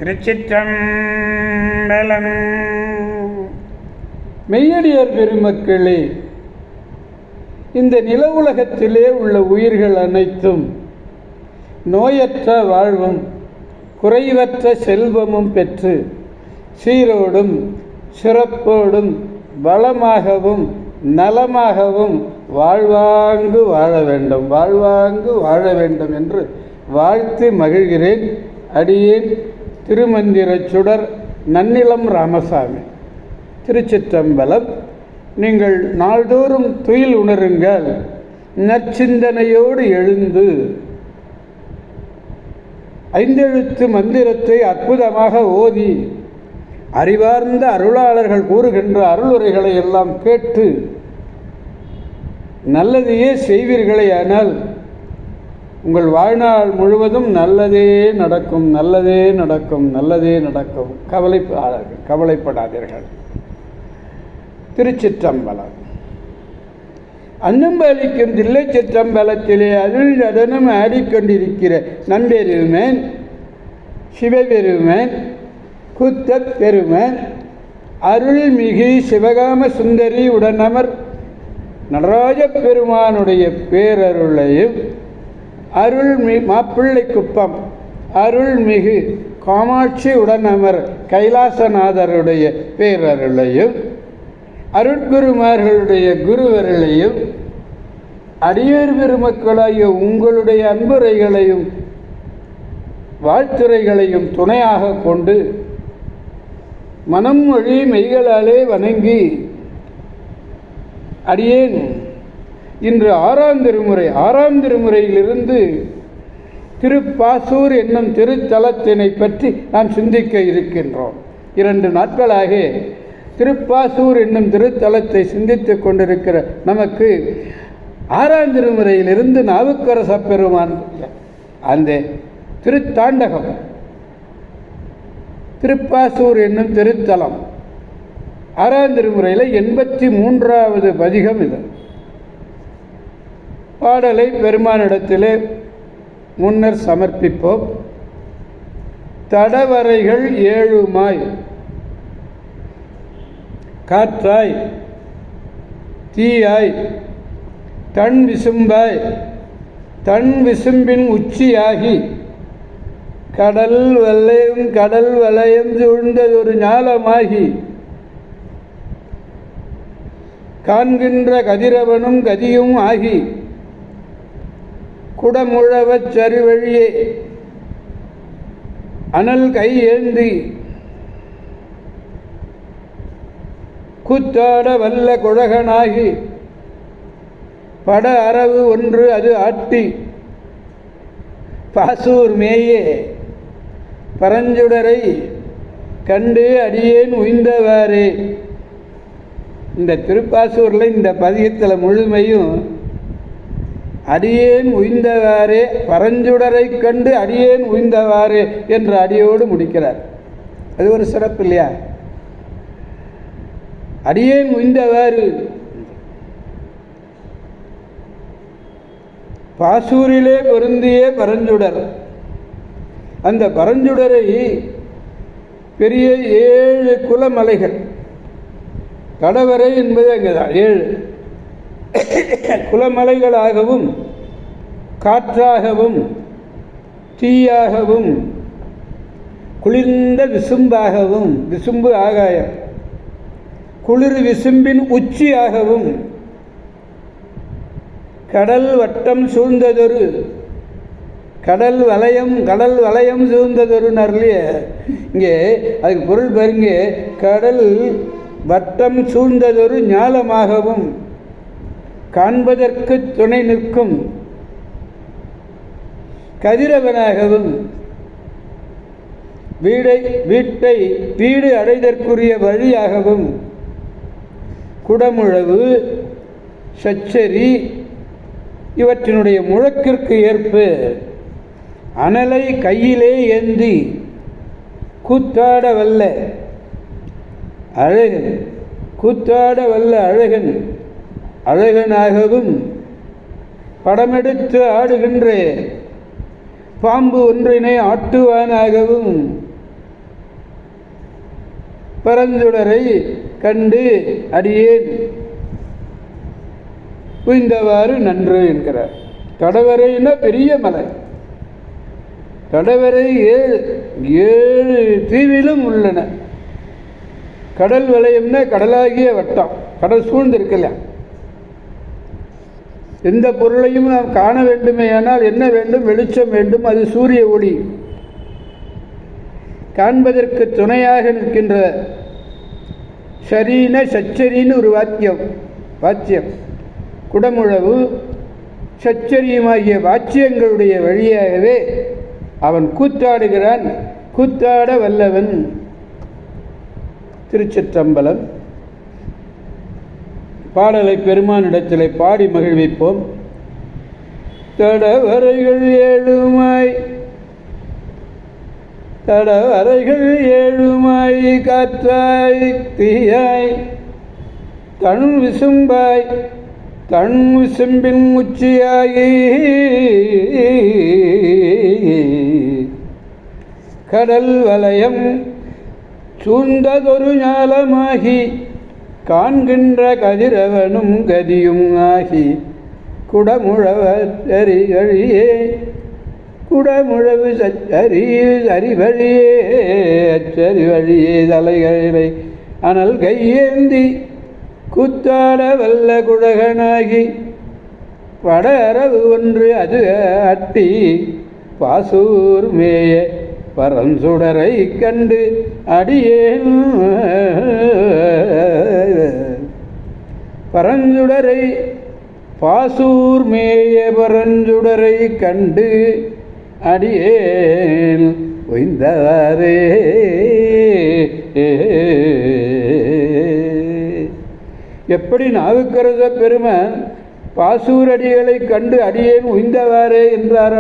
திருச்சிற்றம்பலம். மெய்யடியார் பெருமக்களே, இந்த நில உலகத்திலே உள்ள உயிர்கள் அனைத்தும் நோயற்ற வாழ்வும் குறைவற்ற செல்வமும் பெற்று சீரோடும் சிறப்போடும் வளமாகவும் நலமாகவும் வாழ்வாங்கு வாழ வேண்டும் என்று வாழ்த்து மகிழ்கிறேன். அடியேன் திருமந்திர சுடர் நன்னிலம் ராமசாமி. திருச்சிற்றம்பலம். நீங்கள் நாள்தோறும் துயில் உணருங்கள். நற்சிந்தனையோடு எழுந்து ஐந்தெழுத்து மந்திரத்தை அற்புதமாக ஓதி அறிவார்ந்த அருளாளர்கள் கூறுகின்ற அருளுரைகளை எல்லாம் கேட்டு நல்லதையே செய்வீர்களே. ஆனால் உங்கள் வாழ்நாள் முழுவதும் நல்லதே நடக்கும். கவலைப்படாதீர்கள். திருச்சிற்றம்பலம். அன்னம்பலிக்கும் தில்லை சிற்றம்பலத்திலே அதில் அதனும் ஆடிக்கொண்டிருக்கிற நம்பெருமேன் சிவபெருமேன் குத்தப் பெருமேன் அருள்மிகு சிவகாம சுந்தரி உடனமர் நடராஜ பெருமானுடைய பேரருளையும் மாப்பிள்ளை குப்பம் அருள்மிகு காமாட்சி உடனமர் கைலாசநாதருடைய பேரருளையும் அருட்குருமார்களுடைய குருவருளையும் அடியார் பெருமக்களாகிய உங்களுடைய அன்புரைகளையும் வாழ்த்துரைகளையும் துணையாக கொண்டு மனம் மொழி மெய்களாலே வணங்கி அடியேன் இன்று ஆறாம் திருமுறையிலிருந்து திருப்பாசூர் என்னும் திருத்தலத்தினை பற்றி நாம் சிந்திக்க இருக்கின்றோம். 2 நாட்களாக திருப்பாசூர் என்னும் திருத்தலத்தை சிந்தித்துக் கொண்டிருக்கிற நமக்கு 6ஆம் திருமுறையிலிருந்து நாவுக்கரச பெருமான் அந்த திருத்தாண்டகம் திருப்பாசூர் என்னும் திருத்தலம் 6ஆம் திருமுறையில் 83வது பதிகம் இது. பாடலை பெருமானிடத்திலே முன்னர் சமர்ப்பிப்போம். தடவரைகள் 7மாய் காற்றாய் தீயாய் தன் விசும்பாய் தன் விசும்பின் உச்சியாகி கடல் வலயம் சூழ்ந்ததொரு ஞாலமாகி காண்கின்ற கதிரவனும் கதியும் ஆகி குடமுழவச் சரிவழியே அனல் கை ஏந்தி கூத்தாட வல்ல குழகனாகி பட அரவு ஒன்று அது ஆட்டி பாசூர் மேயே பரஞ்சுடரை கண்டு அடியேன் உய்ந்தவாறே. இந்த திருப்பாசூரில் இந்த பதிகத்தில் முழுமையும் அடியேன் உய்ந்தவாறே பரஞ்சுடரை கண்டு அடியேன் உய்ந்தவாறே என்ற அடியோடு முடிக்கிறார். அது ஒரு சிறப்பு இல்லையா? அடியேன் உய்ந்தவாறு. பாசூரிலே பொருந்திய பரஞ்சுடர். அந்த பரஞ்சுடரை பெரிய 7 குலமலைகள், கடவரை என்பது அங்கேதான் 7 குலமலைகளாகவும் காற்றாகவும் தீயாகவும் குளிர்ந்த விசும்பாகவும், விசும்பு ஆகாயம், குளிர் விசும்பின் உச்சியாகவும் கடல் வட்டம் சூழ்ந்ததொரு கடல் வளையம் சூழ்ந்ததொரு நர்லிய. இங்கே அதுக்கு பொருள் பாருங்க. கடல் வட்டம் சூழ்ந்ததொரு ஞாலமாகவும் காண்பதற்கு துணை நிற்கும் கதிரவனாகவும் வீடு அடைதற்குரிய வழியாகவும் குடமுழவு சச்சரி இவற்றினுடைய முழக்கிற்கு ஏற்ப அனலை கையிலே ஏந்தி கூத்தாட வல்ல அழகன் அழகனாகவும் படமெடுத்து ஆடுகின்ற பாம்பு ஒன்றினை ஆட்டுவானாகவும் பரஞ்சுடரை கண்டு அடியேன் உய்ந்தவாறு நன்று என்கிறார். கடவரைன்னா பெரிய மலை. கடவரை 7 தீவிலும் உள்ளன. கடல் வலயம்னா கடலாகிய வட்டம், கடல் சூழ்ந்திருக்கல. எந்த பொருளையும் நாம் காண வேண்டுமே ஆனால் என்ன வேண்டும்? வெளிச்சம் வேண்டும். அது சூரிய ஒளி. காண்பதற்கு துணையாக நிற்கின்ற ஷரீன சச்சரின்னு ஒரு வாச்சியம் குடமுழவு சச்சரியுமாகிய வாச்சியங்களுடைய வழியாகவே அவன் கூத்தாடுகிறான். கூத்தாட வல்லவன். திருச்சிற்றம்பலம். பாடலை பெருமானிடத்திலே பாடி மகிழ்விப்போம். தடவரைகள் ஏழுமாய் காற்றாய் தீயாய் தன் விசும்பாய் தன் விசும்பின் உச்சியாகி கடல் வலயம் சூழ்ந்ததொரு ஞாலமாகி காண்கின்ற கதிரவனும் கதியும் ஆகி குடமுழவழியே குடமுழவு சரிவழியே அச்சரிவழியே தலைகளை அனல் கையேந்தி கூத்தாட வல்ல குழகனாகி வட அரவு ஒன்று அது அட்டி பாசூர் மேய பரஞ்சுடரை கண்டு அடியேன் பரஞ்சுடரை பாசூர் மேய பரஞ்சுடரை கண்டு அடியேன் உய்ந்தவாறே. எப்படி நாவுக்கரச பெருமான் பாசூரடிகளை கண்டு அடியேன் உய்ந்தவாறே என்றார்.